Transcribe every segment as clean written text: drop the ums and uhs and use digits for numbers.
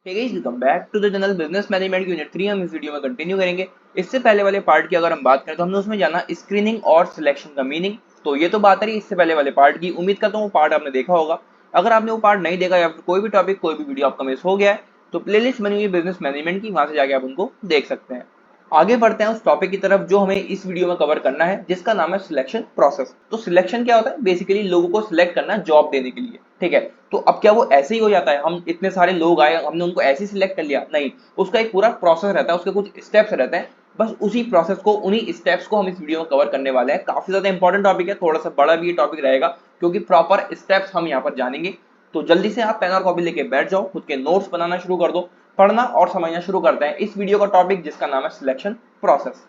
Hey guys, welcome back to the channel business management unit 3। हम इस video में continue करेंगे। इससे पहले वाले पार्ट की अगर हम बात करें तो हमने उसमें जाना स्क्रीनिंग और सिलेक्शन का मीनिंग। तो ये तो बात रही इससे पहले वाले पार्ट की। उम्मीद करता हूँ वो पार्ट आपने देखा होगा। अगर आपने वो पार्ट नहीं देखा या फिर कोई भी टॉपिक कोई भी वीडियो आपका मिस हो गया है तो प्लेलिस्ट बनी हुई है बिजनेस मैनेजमेंट की, वहां से जाके आप उनको देख सकते हैं। आगे बढ़ते हैं उस टॉपिक की तरफ जो हमें इस वीडियो में कवर करना है, जिसका नाम है सिलेक्शन प्रोसेस। तो सिलेक्शन क्या होता है? बेसिकली लोगों को सिलेक्ट करना जॉब देने के लिए, ठीक है। तो अब क्या वो ऐसे ही हो जाता है? हम इतने सारे लोग आए, हमने उनको ऐसे ही सिलेक्ट कर लिया? नहीं, उसका एक पूरा प्रोसेस रहता है, उसके कुछ स्टेप्स रहते हैं। बस उसी प्रोसेस को, उन्हीं स्टेप्स को हम इस वीडियो में कवर करने वाले हैं। काफी ज्यादा इंपॉर्टेंट टॉपिक है, थोड़ा सा बड़ा भी ये टॉपिक रहेगा क्योंकि प्रॉपर स्टेप्स हम यहाँ पर जानेंगे। तो जल्दी से आप पेन और कॉपी लेके बैठ जाओ, खुद के नोट्स बनाना शुरू कर दो, पढ़ना और समझना शुरू करते हैं इस वीडियो का टॉपिक जिसका नाम है सिलेक्शन प्रोसेस।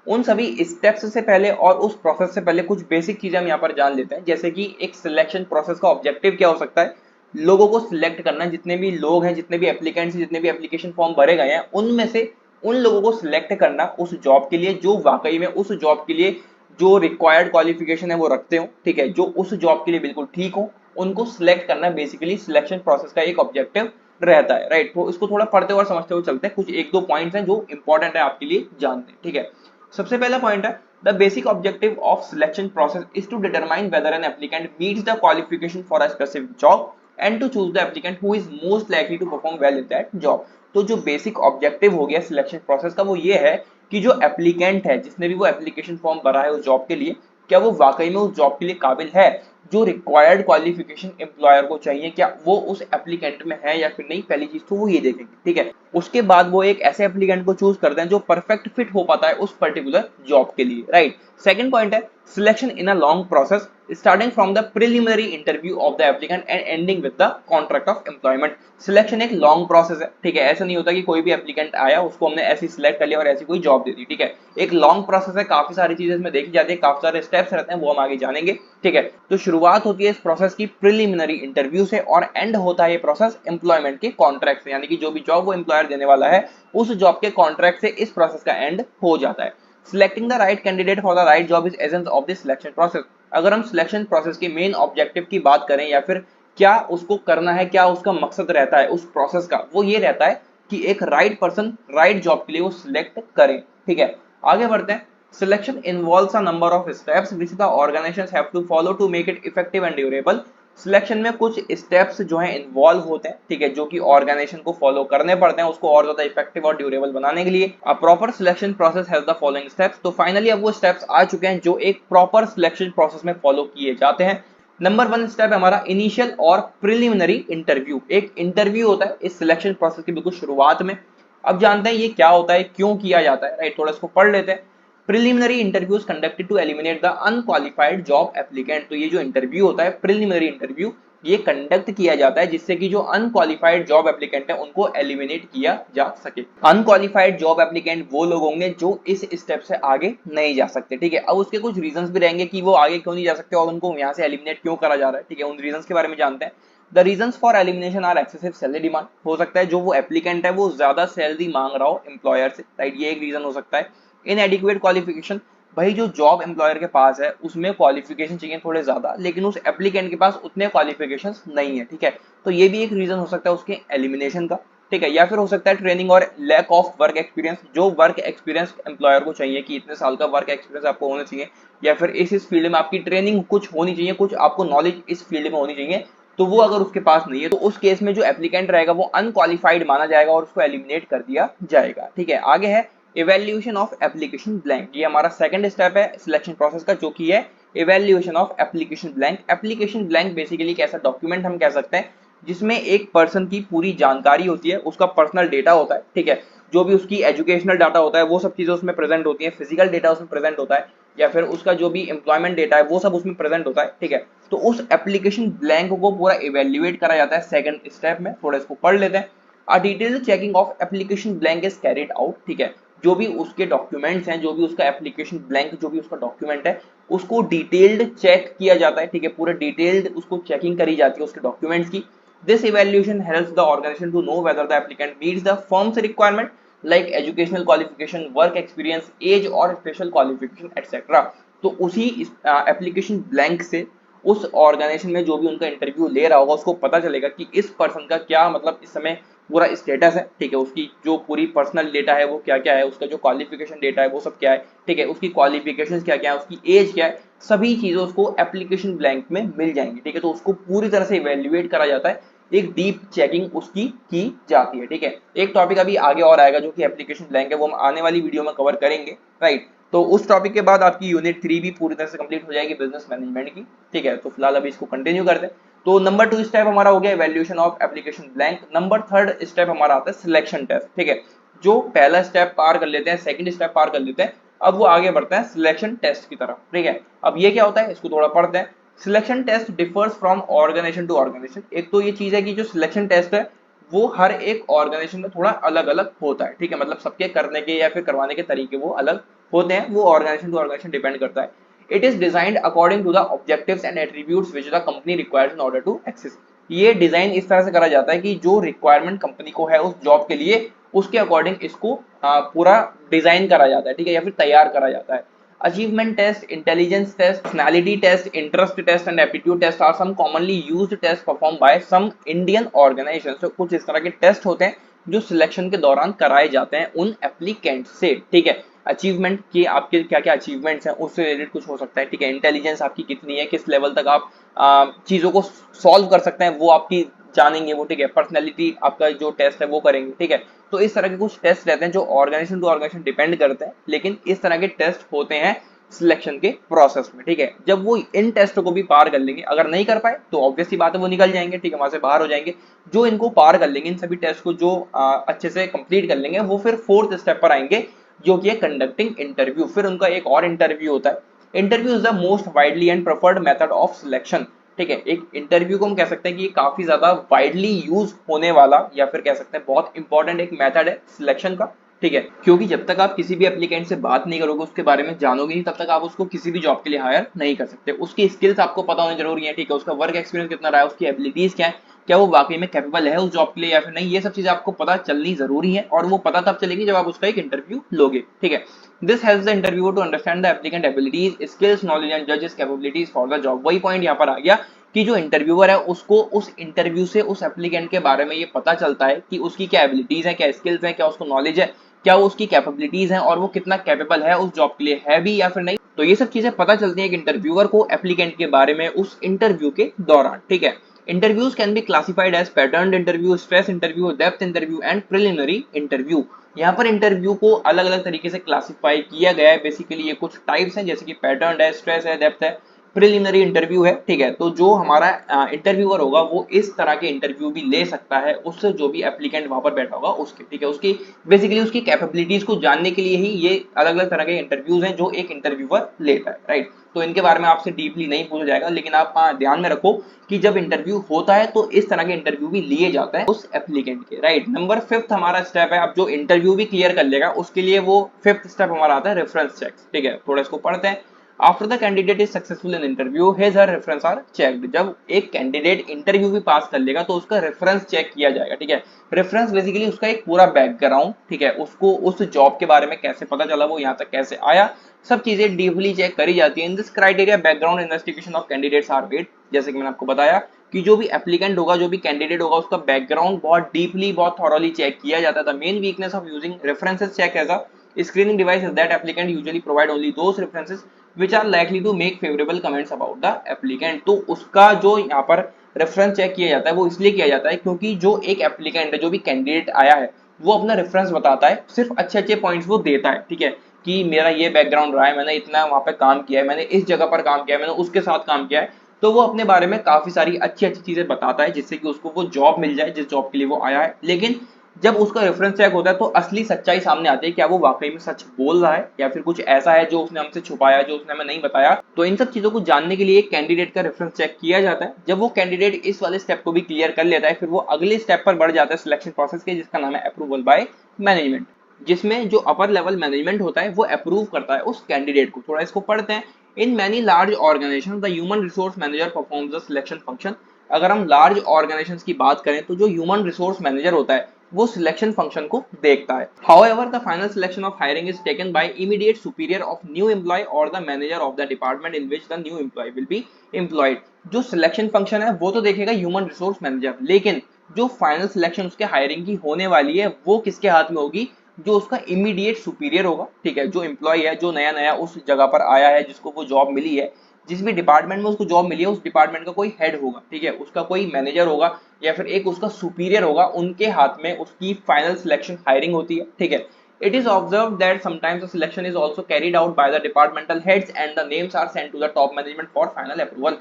उन सभी स्टेप्स से पहले और उस प्रोसेस से पहले कुछ बेसिक चीजें हम यहाँ पर जान लेते हैं, जैसे कि एक सिलेक्शन प्रोसेस का ऑब्जेक्टिव क्या हो सकता है। लोगों को सिलेक्ट करना, जितने भी लोग हैं, जितने भी एप्लीकेंट्स हैं, जितने भी एप्लीकेशन फॉर्म भरे गए हैं, उनमें से उन लोगों को सिलेक्ट करना उस जॉब के लिए जो वाकई में उस जॉब के लिए जो रिक्वायर्ड क्वालिफिकेशन है वो रखते हो, ठीक है, जो उस जॉब के लिए बिल्कुल ठीक हो, उनको सिलेक्ट करना बेसिकली सिलेक्शन प्रोसेस का एक ऑब्जेक्टिव रहता है, राइट। तो इसको थोड़ा पढ़ते हुए समझते हुए चलते हैं। कुछ एक दो पॉइंट्स हैं जो इंपॉर्टेंट है आपके लिए जानने, ठीक है। सबसे पहला पॉइंट है, the basic objective of selection process is to determine whether an applicant meets the qualification for a specific job and to choose the applicant who is most likely to perform well in that job. तो जो basic objective हो गया selection process का वो ये है कि जो एप्लीकेंट है, जिसने भी वो एप्लीकेशन फॉर्म भरा है उस जॉब के लिए, क्या वो वाकई में उस जॉब के लिए काबिल है। जो रिक्वायर्ड क्वालिफिकेशन एम्प्लॉयर को चाहिए, क्या वो उस एप्लीकेंट में है या फिर नहीं, पहली चीज तो वो ये देखेंगे, ठीक है। उसके बाद वो एक ऐसे एप्लीकेंट को चूज करते हैं जो परफेक्ट फिट हो पाता है उस पर्टिकुलर जॉब के लिए, राइट। सेकंड पॉइंट है selection in a long process starting from the preliminary interview of the applicant and ending with the contract of employment. Selection एक लॉन्ग प्रोसेस है, ठीक है। ऐसा नहीं होता कि कोई भी एप्लीकेंट आया उसको हमने ऐसे सिलेक्ट कर लिया और ऐसी कोई जॉब दे दी, ठीक है। एक लॉन्ग प्रोसेस है, काफी सारी चीजें इसमें देखी जाती है, काफी सारे स्टेप्स रहते हैं, वो हम आगे जानेंगे, ठीक है। तो शुरुआत होती है इस प्रोसेस की प्रिलिमिनरी इंटरव्यू से और एंड होता है ये प्रोसेस एम्प्लॉयमेंट के कॉन्ट्रैक्ट से, यानी कि जो भी जॉब वो एम्प्लॉयर देने वाला है उस जॉब के कॉन्ट्रैक्ट से इस प्रोसेस का एंड हो जाता है। Selecting the right candidate for the right job is essence of the selection process. अगर हम सिलेक्शन प्रोसेस की मेन ऑब्जेक्टिव की बात करें या फिर क्या उसको करना है, क्या उसका मकसद रहता है उस प्रोसेस का, वो ये रहता है कि एक राइट पर्सन राइट जॉब के लिए वो सिलेक्ट करें, ठीक है। आगे बढ़ते हैं। Selection involves a number of steps which the organizations have to follow to make it effective and durable. Selection में कुछ स्टेप्स जो है इन्वॉल्व होते हैं, ठीक है, जो कि ऑर्गेनाइजेशन को फॉलो करने पड़ते हैं उसको और ज्यादा इफेक्टिव और ड्यूरेबल बनाने के लिए। A proper selection process has the following steps. तो फाइनली अब वो स्टेप्स आ चुके हैं जो एक प्रॉपर सिलेक्शन प्रोसेस में फॉलो किए जाते हैं। नंबर वन स्टेप है हमारा इनिशियल और प्रिलिमिनरी इंटरव्यू। एक इंटरव्यू होता है इस सिलेक्शन प्रोसेस की बिल्कुल शुरुआत में। अब जानते हैं ये क्या होता है, क्यों किया जाता है, राइट। थोड़ा इसको पढ़ लेते हैं। Preliminary interviews conducted to eliminate the unqualified job applicant. तो ये जो इंटरव्यू होता है प्रिलिमिनरी इंटरव्यू, ये कंडक्ट किया जाता है जिससे कि जो अनक्वालिफाइड जॉब एप्लीकेंट है उनको एलिमिनेट किया जा सके। अनक्वालिफाइड जॉब एप्लीकेंट वो लोग होंगे जो इस स्टेप से आगे नहीं जा सकते, ठीक है। अब उसके कुछ रीजंस भी रहेंगे कि वो आगे क्यों नहीं जा सकते और उनको यहाँ से एलिमिनेट क्यों करा जा रहा है, ठीक है। उन रीजंस के बारे में जानते हैं। The reasons for elimination are excessive salary demand. हो सकता है जो वो एप्लीकेंट है वो ज्यादा सैलरी मांग रहा हो एम्प्लॉयर से, राइट, ये एक रीजन हो सकता है। इनएडिक्वेट क्वालिफिकेशन, भाई जो जॉब एम्प्लॉयर के पास है उसमें क्वालिफिकेशन चाहिए थोड़े ज्यादा, लेकिन उस एप्लीकेंट के पास उतने क्वालिफिकेशंस नहीं है, ठीक है। तो ये भी एक रीजन हो सकता है उसके एलिमिनेशन का, ठीक है। या फिर हो सकता है ट्रेनिंग और लैक ऑफ वर्क एक्सपीरियंस। जो वर्क एक्सपीरियंस एम्प्लॉयर को चाहिए कि इतने साल का वर्क एक्सपीरियंस आपको होना चाहिए, या फिर इस फील्ड में आपकी ट्रेनिंग कुछ होनी चाहिए, कुछ आपको नॉलेज इस फील्ड में होनी चाहिए, तो वो अगर उसके पास नहीं है तो उस केस में जो एप्लीकेंट रहेगा वो अनक्वालिफाइड माना जाएगा और उसको एलिमिनेट कर दिया जाएगा, ठीक है। आगे है इवेल्यूशन ऑफ एप्लीकेशन ब्लैंक। ये हमारा सेकंड स्टेप है सिलेक्शन प्रोसेस का, जो कि है evaluation of application blank. Application blank basically एक ऐसा डॉक्यूमेंट हम कह सकते हैं जिसमें एक पर्सन की पूरी जानकारी होती है, उसका पर्सनल डेटा होता है, ठीक है। जो भी उसकी एजुकेशनल डाटा होता है वो सब चीजें उसमें प्रेजेंट होती है, फिजिकल डेटा उसमें प्रेजेंट होता है, या फिर उसका जो भी एम्प्लॉयमेंट डेटा है वो सब उसमें प्रेजेंट होता है, ठीक है। तो उस एप्लीकेशन ब्लैंक को पूरा इवेल्युएट करा जाता है सेकंड स्टेप में। थोड़ा इसको पढ़ लेते हैं। A detailed checking of application blank is carried out, ठीक है। जो भी उसके डॉक्यूमेंट्स हैं, जो भी उसका एप्लीकेशन ब्लैंक जो भी उसका डॉक्यूमेंट है उसको डिटेल्ड चेक किया जाता है, ठीक है। पूरे डिटेल्ड उसको चेकिंग करी जाती है उसके डॉक्यूमेंट्स की। This evaluation helps the organization to know whether the applicant meets the firm's requirement like educational qualification, work experience, age और स्पेशल क्वालिफिकेशन एटसेट्रा। तो उसी एप्लीकेशन ब्लैंक से उस ऑर्गेनाइजेशन में जो भी उनका इंटरव्यू ले रहा होगा उसको पता चलेगा कि इस पर्सन का क्या मतलब इस समय पूरा स्टेटस है, ठीक है, उसकी जो पूरी पर्सनल डेटा है वो क्या क्या है, उसका जो क्वालिफिकेशन डेटा है वो सब क्या है, ठीक है, उसकी क्वालिफिकेशंस क्या क्या है, उसकी एज क्या है, सभी चीजें उसको एप्लीकेशन ब्लैंक में मिल जाएंगी, ठीक है। तो उसको पूरी तरह से इवेल्युएट करा जाता है, एक डीप चेकिंग उसकी की जाती है, ठीक है। एक टॉपिक अभी आगे और आएगा जो कि एप्लीकेशन ब्लैंक है, वो हम आने वाली वीडियो में कवर करेंगे, राइट। तो उस टॉपिक के बाद आपकी यूनिट 3 भी पूरी तरह से कंप्लीट हो जाएगी बिजनेस मैनेजमेंट की, ठीक है। तो फिलहाल अभी इसको कंटिन्यू करते हैं। तो नंबर 2 स्टेप हमारा हो गया evaluation of application blank. Number 3 step हमारा आता है सिलेक्शन टेस्ट, ठीक है। जो पहला स्टेप पार कर लेते हैं, सेकंड स्टेप पार कर लेते हैं, अब वो आगे बढ़ता है सिलेक्शन टेस्ट की तरफ, ठीक है। अब ये क्या होता है इसको थोड़ा पढ़ते हैं। Selection test differs from organization to organization. एक तो ये चीज है कि जो सिलेक्शन टेस्ट है वो हर एक ऑर्गेनाइजेशन में थोड़ा अलग अलग होता है, ठीक है। मतलब सबके करने के या फिर करवाने के तरीके वो अलग होते हैं, वो ऑर्गेनाइजेशन टू ऑर्गेनाइजेशन डिपेंड करता है। It is designed according to the objectives and attributes which the company requires in order to access. ये डिजाइन इस तरह से करा जाता है कि जो रिक्वायरमेंट कंपनी को है उस जॉब के लिए उसके अकॉर्डिंग इसको पूरा डिजाइन करा जाता है, ठीक है, या फिर तैयार करा जाता है। Achievement test, intelligence test, personality test, interest test and aptitude test are some commonly used test perform by some Indian organizations. तो कुछ इस तरह के टेस्ट होते हैं जो सिलेक्शन के दौरान कराए जाते हैं उन एप्लीकेंट से, ठीक है। अचीवमेंट की आपके क्या क्या अचीवमेंट्स हैं उससे रिलेटेड कुछ हो सकता है, ठीक है। इंटेलिजेंस आपकी कितनी है, किस लेवल तक आप चीजों को सॉल्व कर सकते हैं वो आपकी जानेंगे वो, ठीक है। पर्सनैलिटी आपका जो टेस्ट है वो करेंगे, ठीक है। तो इस तरह के कुछ टेस्ट रहते हैं जो ऑर्गेनाइजेशन टू ऑर्गेनाइजेशन डिपेंड करते हैं, लेकिन इस तरह के टेस्ट होते हैं सिलेक्शन के प्रोसेस में, ठीक है। जब वो इन टेस्ट को भी पार कर लेंगे, अगर नहीं कर पाए तो ऑब्वियसली बात है वो निकल जाएंगे, ठीक है, वहां से बाहर हो जाएंगे। जो इनको पार कर लेंगे, इन सभी टेस्ट को जो अच्छे से कंप्लीट कर लेंगे, वो फिर फोर्थ स्टेप पर आएंगे जो कि है कंडक्टिंग इंटरव्यू। फिर उनका एक और इंटरव्यू होता है। Interview is the most widely and preferred method of selection, ठीक है। एक इंटरव्यू को हम कह सकते हैं कि ये काफी ज्यादा वाइडली यूज होने वाला या फिर कह सकते हैं बहुत इंपॉर्टेंट एक मेथड है सिलेक्शन का, ठीक है। क्योंकि जब तक आप किसी भी एप्लीकेंट से बात नहीं करोगे, उसके बारे में जानोगे नहीं, तब तक आप उसको किसी भी जॉब के लिए हायर नहीं कर सकते। उसकी स्किल्स आपको पता होनी जरूरी है, ठीक है। उसका वर्क एक्सपीरियंस कितना रहा है, उसकी एबिलिटीज क्या है, क्या वो वाकई में कैपेबल है उस जॉब के लिए या फिर नहीं, ये सब चीजें आपको पता चलनी जरूरी है, और वो पता तब चलेगी जब आप उसका एक इंटरव्यू लोगे, ठीक है। This helps the interviewer to understand the applicant abilities, skills, knowledge and जज his capabilities for the job. वही पॉइंट यहाँ पर आ गया कि जो इंटरव्यूअर है उसको उस इंटरव्यू से उस एप्लीकेंट के बारे में ये पता चलता है कि उसकी क्या एबिलिटीज है, क्या स्किल्स है, क्या उसको नॉलेज है, क्या वो उसकी कैपेबिलिटीज हैं, और वो कितना कैपेबल है उस जॉब के लिए, है भी या फिर नहीं। तो ये सब चीजें पता चलती हैं एक इंटरव्यूअर को एप्लीकेंट के बारे में उस इंटरव्यू के दौरान, ठीक है। Interviews can be classified as pattern interview, stress interview, depth interview and preliminary interview. यहाँ पर इंटरव्यू को अलग अलग तरीके से क्लासिफाई किया गया है। बेसिकली ये कुछ टाइप्स हैं, जैसे कि पैटर्न है, स्ट्रेस है, डेप्थ है, प्रिलिमिनरी इंटरव्यू है, ठीक है। तो जो हमारा इंटरव्यूअर होगा वो इस तरह के इंटरव्यू भी ले सकता है उससे जो भी एप्लीकेंट वहां पर बैठा होगा उसके, ठीक है। उसकी बेसिकली उसकी कैपेबिलिटीज को जानने के लिए ही ये अलग अलग तरह के इंटरव्यूज हैं जो एक इंटरव्यूअर लेता है, राइट। तो इनके बारे में आपसे डीपली नहीं पूछा जाएगा, लेकिन आप ध्यान में रखो कि जब इंटरव्यू होता है तो इस तरह के इंटरव्यू भी लिए जाते हैं उस एप्लीकेंट के, राइट। नंबर 5 हमारा स्टेप है, अब जो इंटरव्यू भी क्लियर कर लेगा उसके लिए वो 5th स्टेप हमारा आता है रेफरेंस चेक, ठीक है। थोड़ा इसको पढ़ते हैं। After the candidate is successful in interview, his her reference are checked. जब एक कैंडिडेट इंटरव्यू भी पास कर लेगा तो उसका रेफरेंस चेक किया जाएगा, ठीक है। रेफरेंस बेसिकली उसका एक पूरा बैकग्राउंड, ठीक है, उसको उस जॉब के बारे में कैसे पता चला, वो यहाँ तक कैसे आया, सब चीजें डीपली चेक करी जाती है। In this criteria background investigation of candidates are made. जैसे कि मैंने आपको बताया कि जो भी एप्लीकेंट होगा, जो भी कैंडिडेट होगा, उसका बैकग्राउंड बहुत डीपली, बहुत थॉरोली चेक किया जाता है। The main weakness of using references check as a screening device is that applicant usually provide only those references which are likely to make favorable comments about the applicant। तो उसका जो यहाँ पर reference check किया जाता है वो इसलिए किया जाता है क्योंकि जो एक एप्लीकेंट है, जो भी कैंडिडेट आया है, वो अपना रेफरेंस बताता है, सिर्फ अच्छे अच्छे पॉइंट्स वो देता है, ठीक है, कि मेरा ये बैकग्राउंड रहा है, मैंने इतना वहां पे काम किया है, मैंने इस जगह पर काम किया है, मैंने उसके साथ काम किया है। तो वो अपने बारे में काफी सारी अच्छी अच्छी चीजें बताता है जिससे कि उसको वो जॉब मिल जाए जिस जॉब के लिए वो आया है। लेकिन जब उसका रेफरेंस चेक होता है तो असली सच्चाई सामने आती है, क्या वो वाकई में सच बोल रहा है या फिर कुछ ऐसा है जो उसने हमसे छुपाया, जो उसने हमें नहीं बताया। तो इन सब चीजों को जानने के लिए कैंडिडेट का रेफरेंस चेक किया जाता है। जब वो कैंडिडेट इस वाले स्टेप को भी क्लियर कर लेता है, फिर वो अगले स्टेप पर बढ़ जाता है सिलेक्शन प्रोसेस के, जिसका नाम है अप्रूवल बाय मैनेजमेंट, जिसमें जो अपर लेवल मैनेजमेंट होता है वो अप्रूव करता है उस कैंडिडेट को। थोड़ा इसको पढ़ते हैं। In many large organization the human resource manager performs the selection function. अगर हम लार्ज ऑर्गेनाइजेशंस की बात करें तो जो ह्यूमन रिसोर्स मैनेजर होता है वो सिलेक्शन फंक्शन को देखता है। However, the final selection of hiring is taken by immediate superior of new employee or the manager of the department in which the new employee will be employed। जो selection function है वो तो देखेगा human resource manager, लेकिन जो final selection उसके hiring की होने वाली है वो किसके हाथ में होगी? जो उसका इमीडिएट सुपीरियर होगा, ठीक है, जो एम्प्लॉय है, जो नया नया उस जगह पर आया है, जिसको वो जॉब मिली है, जिस भी डिपार्टमेंट में उसको जॉब मिली है उस डिपार्टमेंट का कोई हेड होगा, ठीक है, उसका कोई मैनेजर होगा या फिर एक उसका सुपीरियर होगा, उनके हाथ में उसकी फाइनल सिलेक्शन हायरिंग होती है, ठीक है। It is observed that sometimes the selection is also carried out by the departmental heads and the names are sent to the top management for final approval।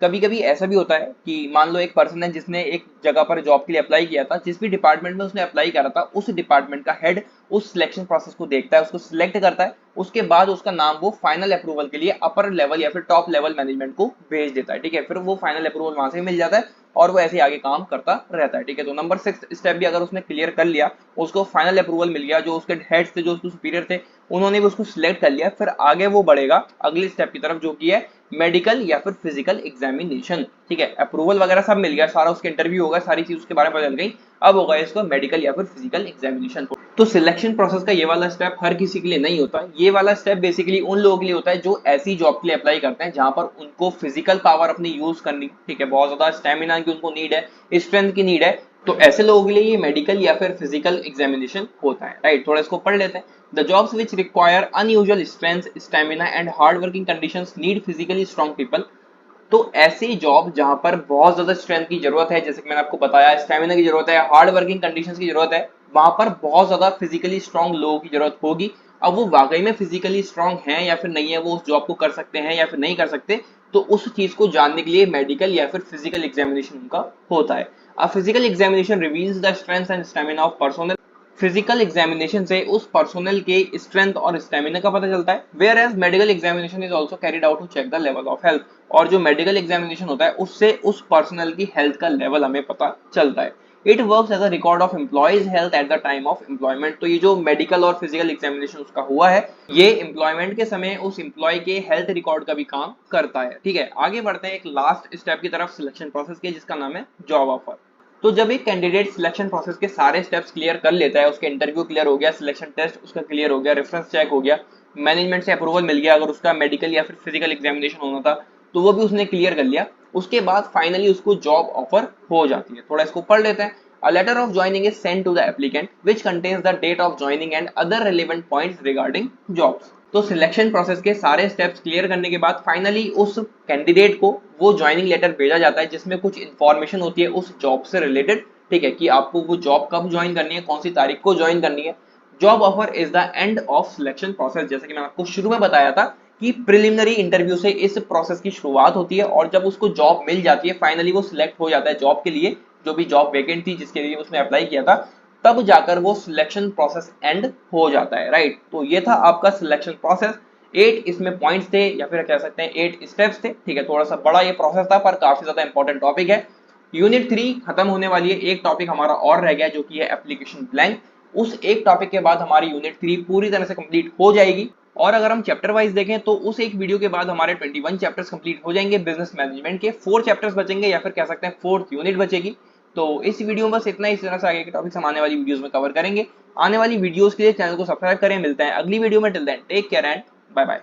कभी कभी ऐसा भी होता है कि मान लो एक पर्सन है जिसने एक जगह पर जॉब के लिए अप्लाई किया था, जिस भी डिपार्टमेंट में उसने अप्लाई करा था उस डिपार्टमेंट का हेड उस सिलेक्शन प्रोसेस को देखता है, उसको सिलेक्ट करता है, उसके बाद उसका नाम वो फाइनल अप्रूवल के लिए अपर लेवल या फिर टॉप लेवल मैनेजमेंट को भेज देता है, ठीक है। फिर वो फाइनल अप्रूवल वहां से मिल जाता है और वो ऐसे आगे काम करता रहता है, ठीक है। तो नंबर 6 स्टेप भी अगर उसने क्लियर कर लिया, उसको फाइनल अप्रूवल मिल गया, जो उसके हेड्स थे, जो उसके सुपीरियर थे, उन्होंने भी उसको सिलेक्ट कर लिया, फिर आगे वो बढ़ेगा अगले स्टेप की तरफ, जो कि है मेडिकल या फिर फिजिकल एग्जामिनेशन, ठीक है। अप्रूवल वगैरह सब मिल गया, सारा उसके इंटरव्यू होगा, सारी चीज उसके बारे में पता चल गई, अब होगा इसको मेडिकल या फिर फिजिकल एग्जामिनेशन। तो सिलेक्शन प्रोसेस का ये वाला स्टेप हर किसी के लिए नहीं होता, ये वाला स्टेप बेसिकली उन लोगों के लिए होता है जो ऐसी जॉब के लिए अप्लाई करते हैं जहां पर उनको फिजिकल पावर अपनी यूज करनी, ठीक है, बहुत ज्यादा स्टेमिना की उनको नीड है, स्ट्रेंथ की नीड है, तो ऐसे लोगों के लिए ये मेडिकल या फिर फिजिकल एग्जामिनेशन होता है, राइट। थोड़ा इसको पढ़ लेते हैं। The jobs which require unusual strength, stamina and hard working conditions need physically strong people। तो ऐसी जॉब जहां पर बहुत ज्यादा स्ट्रेंथ की जरूरत है, जैसे कि मैंने आपको बताया, स्टेमिना की जरूरत है, हार्ड वर्किंग कंडीशंस की जरूरत है, वहां पर बहुत ज्यादा फिजिकली स्ट्रांग लोगों की जरूरत होगी। अब वो वाकई में फिजिकली स्ट्रांग हैं या फिर नहीं है, वो उस जॉब को कर सकते हैं या फिर नहीं कर सकते, तो उस चीज को जानने के लिए मेडिकल या फिर फिजिकल एग्जामिनेशन उनका होता है। अब physical examination reveals the strength and stamina of personal. Physical examination से उस पर्सनल के स्ट्रेंथ और स्टेमिना का पता चलता है, whereas medical examination is also carried out to check the level of health. और जो मेडिकल एग्जामिनेशन होता है उससे उस पर्सनल की हेल्थ का लेवल हमें पता चलता है। It works as a record of employee's health at the time of employment. तो ये जो मेडिकल और फिजिकल एग्जामिनेशन उसका हुआ है, ये एम्प्लॉयमेंट के समय उस एम्प्लॉय के हेल्थ रिकॉर्ड का भी काम करता है, ठीक है। आगे बढ़ते हैं एक लास्ट स्टेप की तरफ सिलेक्शन प्रोसेस के, जिसका नाम है जॉब ऑफर। तो जब एक कैंडिडेट सिलेक्शन प्रोसेस के सारे स्टेप्स क्लियर कर लेता है, उसके इंटरव्यू क्लियर हो गया, सिलेक्शन टेस्ट उसका क्लियर हो गया, रेफरेंस चेक हो गया, मैनेजमेंट से अप्रूवल मिल गया, अगर उसका मेडिकल या फिर फिजिकल एग्जामिनेशन होना था तो वो भी उसने क्लियर कर लिया, उसके बाद फाइनली उसको जॉब ऑफर हो जाती है। थोड़ा इसको पढ़ लेते हैं। A letter of joining is sent to the applicant which contains the date of joining and other relevant points regarding jobs। तो सिलेक्शन प्रोसेस के सारे स्टेप्स क्लियर करने के बाद फाइनली उस कैंडिडेट को वो ज्वाइनिंग लेटर भेजा जाता है, जिसमें कुछ इंफॉर्मेशन होती है उस जॉब से रिलेटेड, ठीक है, कि आपको वो जॉब कब ज्वाइन करनी है, कौन सी तारीख को ज्वाइन करनी है। Job offer is the end of selection process. जैसे कि मैंने आपको शुरू में बताया था कि प्रिलिमिनरी इंटरव्यू से इस प्रोसेस की शुरुआत होती है, और जब उसको जॉब मिल जाती है, फाइनली वो सिलेक्ट हो जाता है जॉब के लिए, जो भी जॉब वैकेंट थी जिसके लिए उसने अप्लाई किया था, तब जाकर वो सिलेक्शन प्रोसेस एंड हो जाता है, राइट। तो ये था आपका सिलेक्शन प्रोसेस। 8 इसमें पॉइंट्स थे या फिर कह सकते हैं 8 स्टेप्स थे, ठीक है। थोड़ा सा बड़ा ये प्रोसेस था पर काफी ज्यादा इंपॉर्टेंट टॉपिक है। यूनिट 3 खत्म होने वाली है, एक टॉपिक हमारा और रह गया जो कि है एप्लीकेशन ब्लैंक। उस एक टॉपिक के बाद हमारी यूनिट 3 पूरी तरह से कंप्लीट हो जाएगी। और अगर हम चैप्टर वाइज देखें तो उस एक वीडियो के बाद हमारे 21 चैप्टर्स कंप्लीट हो जाएंगे बिजनेस मैनेजमेंट के, 4 चैप्टर्स बचेंगे या फिर कह सकते हैं 4th यूनिट बचेगी। तो इस वीडियो में बस इतना ही। इस तरह से आगे के टॉपिक्स हम आने वाली वीडियोस में कवर करेंगे। आने वाली वीडियोस के लिए चैनल को सब्सक्राइब करें। मिलते हैं अगली वीडियो में। Till then take care and bye bye.